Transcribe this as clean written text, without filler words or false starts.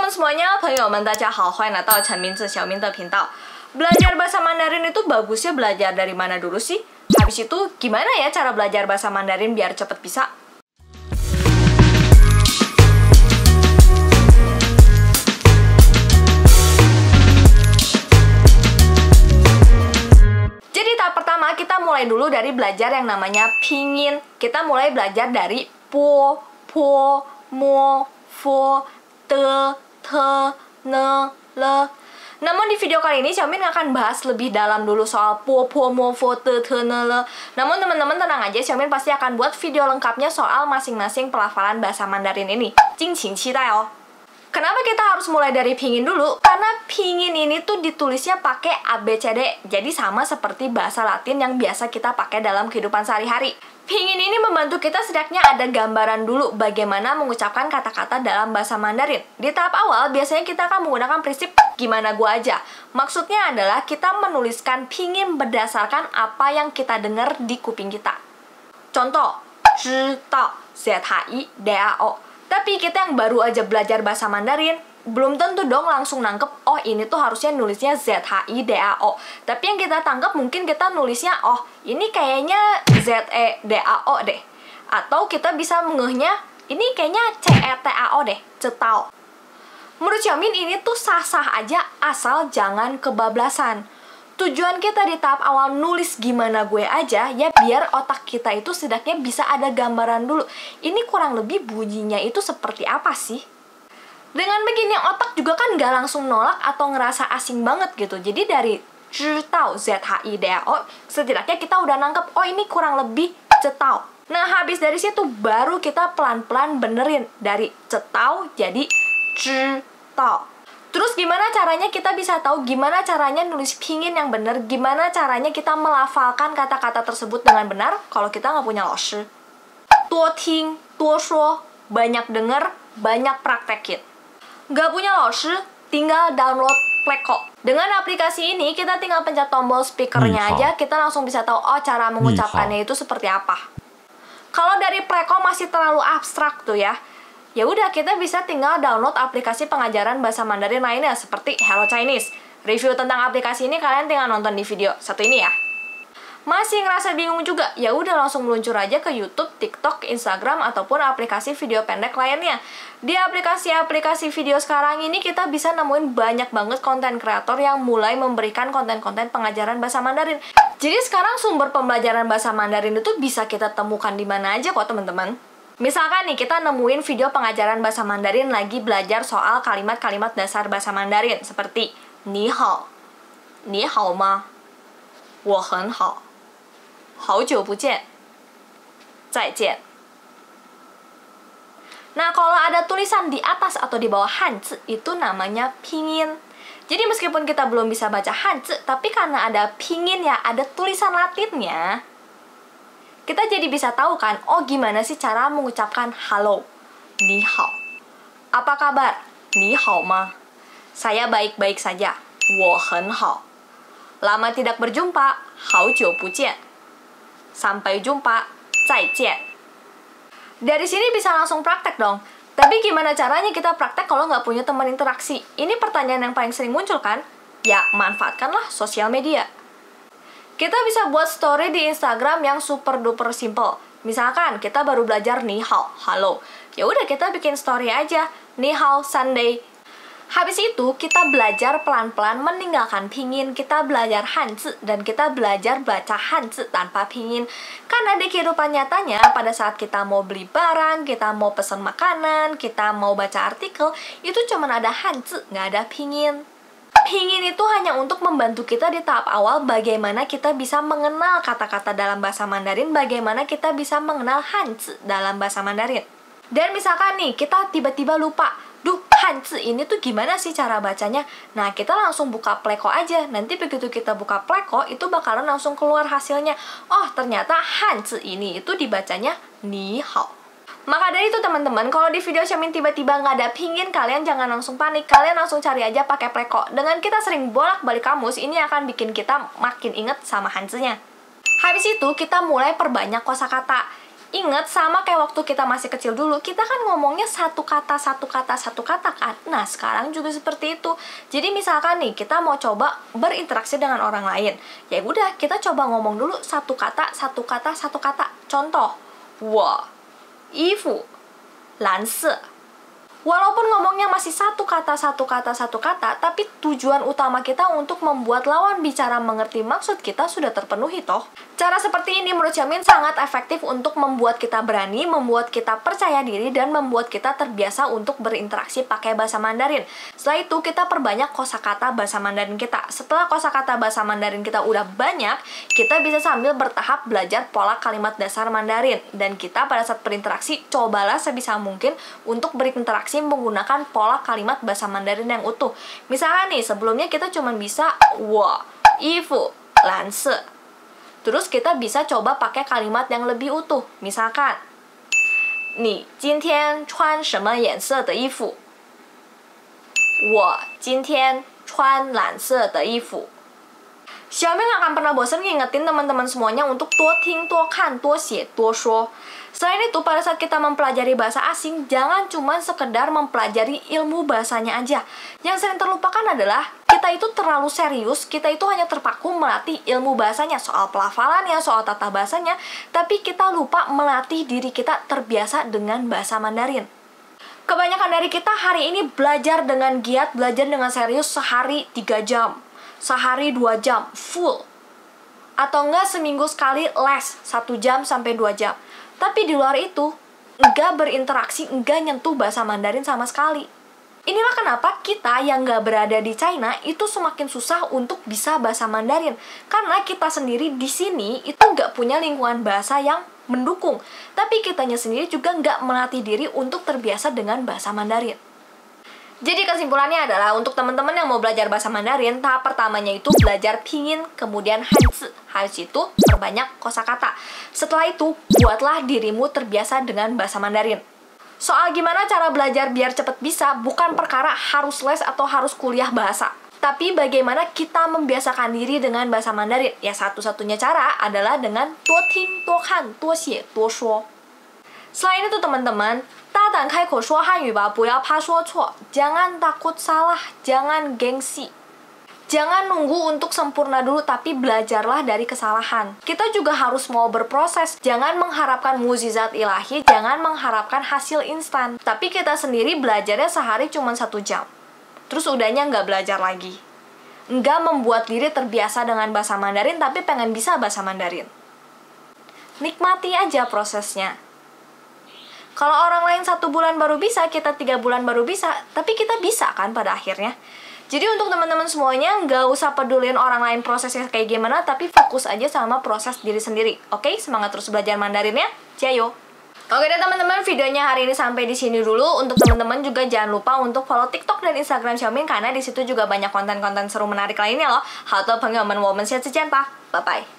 teman-teman semuanya, 朋友们大家好，欢迎来到陈明志小明的频道。Belajar bahasa Mandarin itu bagusnya belajar dari mana dulu sih? Habis itu gimana ya cara belajar bahasa Mandarin biar cepet bisa? Jadi tahap pertama kita mulai dulu dari belajar yang namanya pingin. Kita mulai belajar dari po, po, mo, fo, te, ne, le. Namun di video kali ini Xiaomin akan bahas lebih dalam dulu soal po, mo, fo, te, ne, le. Namun teman-teman tenang aja, Xiaomin pasti akan buat video lengkapnya soal masing-masing pelafalan bahasa Mandarin ini. 敬请期待哦. Kenapa kita harus mulai dari pingin dulu? Karena pingin ini tuh ditulisnya pakai ABCD, jadi sama seperti bahasa Latin yang biasa kita pakai dalam kehidupan sehari-hari. Pingin ini membantu kita setidaknya ada gambaran dulu bagaimana mengucapkan kata-kata dalam bahasa Mandarin. Di tahap awal, biasanya kita akan menggunakan prinsip gimana gua aja. Maksudnya adalah kita menuliskan pingin berdasarkan apa yang kita dengar di kuping kita. Contoh, 知道 ZHI DAO. Tapi kita yang baru aja belajar bahasa Mandarin, belum tentu dong langsung nangkep, oh ini tuh harusnya nulisnya ZHIDAO. Tapi yang kita tangkap mungkin kita nulisnya, oh ini kayaknya ZEDAO deh. Atau kita bisa mengehnya, ini kayaknya CETAO deh, cetao. Menurut Xiaomin ini tuh sah-sah aja asal jangan kebablasan. Tujuan kita di tahap awal nulis gimana gue aja, ya biar otak kita itu setidaknya bisa ada gambaran dulu. Ini kurang lebih bunyinya itu seperti apa sih? Dengan begini otak juga kan nggak langsung nolak atau ngerasa asing banget gitu. Jadi dari 知道 ZHIDAO, setidaknya kita udah nangkep, oh ini kurang lebih cetao. Nah habis dari situ baru kita pelan-pelan benerin dari cetao jadi 知道. Terus gimana caranya kita bisa tahu gimana caranya nulis pingin yang benar, gimana caranya kita melafalkan kata-kata tersebut dengan benar kalau kita nggak punya laoshi. 多听多说, banyak denger, banyak praktekin. Nggak punya laoshi, tinggal download Pleco. Dengan aplikasi ini kita tinggal pencet tombol speakernya aja, kita langsung bisa tahu oh cara mengucapkannya itu seperti apa. Kalau dari Pleco masih terlalu abstrak tuh ya. Ya udah kita bisa tinggal download aplikasi pengajaran bahasa Mandarin lainnya seperti Hello Chinese. Review tentang aplikasi ini kalian tinggal nonton di video satu ini ya. Masih ngerasa bingung juga? Ya udah langsung meluncur aja ke YouTube, TikTok, Instagram ataupun aplikasi video pendek lainnya. Di aplikasi-aplikasi video sekarang ini kita bisa nemuin banyak banget konten kreator yang mulai memberikan konten-konten pengajaran bahasa Mandarin. Jadi sekarang sumber pembelajaran bahasa Mandarin itu bisa kita temukan di mana aja kok teman-teman. Misalkan nih, kita nemuin video pengajaran bahasa Mandarin lagi belajar soal kalimat-kalimat dasar bahasa Mandarin seperti Ni hao, Ni hao ma, Wo hen hao, Hao jiu bu jian, Zai jian. Nah, kalau ada tulisan di atas atau di bawah hanzi, itu namanya pingin. Jadi meskipun kita belum bisa baca hanzi, tapi karena ada pingin ya, ada tulisan Latinnya, kita jadi bisa tahu kan, oh gimana sih cara mengucapkan halo, ni hao. Apa kabar? Ni hao ma. Saya baik-baik saja. Wo hen hao. Lama tidak berjumpa. Hao jiu bu jian. Sampai jumpa. Zai jian. Dari sini bisa langsung praktek dong. Tapi gimana caranya kita praktek kalau nggak punya teman interaksi? Ini pertanyaan yang paling sering muncul kan? Ya, manfaatkanlah sosial media. Kita bisa buat story di Instagram yang super duper simple. Misalkan kita baru belajar ni hao, halo. Ya udah kita bikin story aja, ni hao Sunday. Habis itu kita belajar pelan-pelan meninggalkan pingin, kita belajar hanzi dan kita belajar baca hanzi tanpa pingin. Karena di kehidupan nyatanya pada saat kita mau beli barang, kita mau pesan makanan, kita mau baca artikel, itu cuma ada hanzi, nggak ada pingin. Pingin itu hanya untuk membantu kita di tahap awal bagaimana kita bisa mengenal kata-kata dalam bahasa Mandarin, bagaimana kita bisa mengenal hanzi dalam bahasa Mandarin. Dan misalkan nih, kita tiba-tiba lupa, duh hanzi ini tuh gimana sih cara bacanya? Nah, kita langsung buka Pleco aja. Nanti begitu kita buka Pleco, itu bakalan langsung keluar hasilnya. Oh, ternyata hanzi ini itu dibacanya ni hao. Maka dari itu teman-teman, kalau di video Xiaomin tiba-tiba nggak ada pingin, kalian jangan langsung panik. Kalian langsung cari aja pakai Pleco. Dengan kita sering bolak-balik kamus, ini akan bikin kita makin inget sama hanzinya. Habis itu, kita mulai perbanyak kosakata. Ingat, sama kayak waktu kita masih kecil dulu, kita kan ngomongnya satu kata kan. Nah, sekarang juga seperti itu. Jadi misalkan nih, kita mau coba berinteraksi dengan orang lain. Ya udah, kita coba ngomong dulu satu kata. Contoh, 我衣服蓝色. Walaupun ngomongnya masih satu kata, tapi tujuan utama kita untuk membuat lawan bicara mengerti maksud kita sudah terpenuhi toh. Cara seperti ini menurut Xiaomin sangat efektif untuk membuat kita berani, membuat kita percaya diri, dan membuat kita terbiasa untuk berinteraksi pakai bahasa Mandarin. Setelah itu, kita perbanyak kosakata bahasa Mandarin kita. Setelah kosakata bahasa Mandarin kita udah banyak, kita bisa sambil bertahap belajar pola kalimat dasar Mandarin. Dan kita pada saat berinteraksi, cobalah sebisa mungkin untuk berinteraksi menggunakan pola kalimat bahasa Mandarin yang utuh. Misalnya nih, sebelumnya kita cuma bisa 我衣服蓝色. Terus kita bisa coba pakai kalimat yang lebih utuh. Misalkan, 你今天穿什么颜色的衣服? 我今天穿蓝色的衣服. Xiaomi gak akan pernah bosan ngingetin teman-teman semuanya untuk 多听多看多写多说. Selain itu, pada saat kita mempelajari bahasa asing, jangan cuma sekedar mempelajari ilmu bahasanya aja. Yang sering terlupakan adalah kita itu terlalu serius, kita itu hanya terpaku melatih ilmu bahasanya, soal pelafalannya, soal tata bahasanya, tapi kita lupa melatih diri kita terbiasa dengan bahasa Mandarin. Kebanyakan dari kita hari ini belajar dengan giat, belajar dengan serius sehari 3 jam, sehari 2 jam, full. Atau enggak seminggu sekali les, 1 jam sampai 2 jam. Tapi di luar itu, enggak berinteraksi, enggak nyentuh bahasa Mandarin sama sekali. Inilah kenapa kita yang enggak berada di China itu semakin susah untuk bisa bahasa Mandarin. Karena kita sendiri di sini itu enggak punya lingkungan bahasa yang mendukung. Tapi kitanya sendiri juga enggak melatih diri untuk terbiasa dengan bahasa Mandarin. Jadi kesimpulannya adalah untuk teman-teman yang mau belajar bahasa Mandarin, tahap pertamanya itu belajar pinyin, kemudian hanzi. Hanzi itu perbanyak kosakata. Setelah itu, buatlah dirimu terbiasa dengan bahasa Mandarin. Soal gimana cara belajar biar cepat bisa, bukan perkara harus les atau harus kuliah bahasa. Tapi bagaimana kita membiasakan diri dengan bahasa Mandarin? Ya satu-satunya cara adalah dengan 多听多看多写多说. Selain itu teman-teman, 大胆开口说汉语吧，不要怕说错. Jangan takut salah, jangan gengsi. Jangan nunggu untuk sempurna dulu, tapi belajarlah dari kesalahan. Kita juga harus mau berproses. Jangan mengharapkan mukjizat ilahi, jangan mengharapkan hasil instan. Tapi kita sendiri belajarnya sehari cuma 1 jam. Terus udahnya nggak belajar lagi. Nggak membuat diri terbiasa dengan bahasa Mandarin, tapi pengen bisa bahasa Mandarin. Nikmati aja prosesnya. Kalau orang lain 1 bulan baru bisa, kita 3 bulan baru bisa, tapi kita bisa kan pada akhirnya. Jadi untuk teman-teman semuanya, nggak usah pedulin orang lain prosesnya kayak gimana, tapi fokus aja sama proses diri sendiri. Oke, semangat terus belajar Mandarinnya. Jayo! Oke deh teman-teman, videonya hari ini sampai di sini dulu. Untuk teman-teman juga jangan lupa untuk follow TikTok dan Instagram Xiaomin, karena di situ juga banyak konten-konten seru menarik lainnya loh. 好的朋友们，我们下次见吧，拜拜。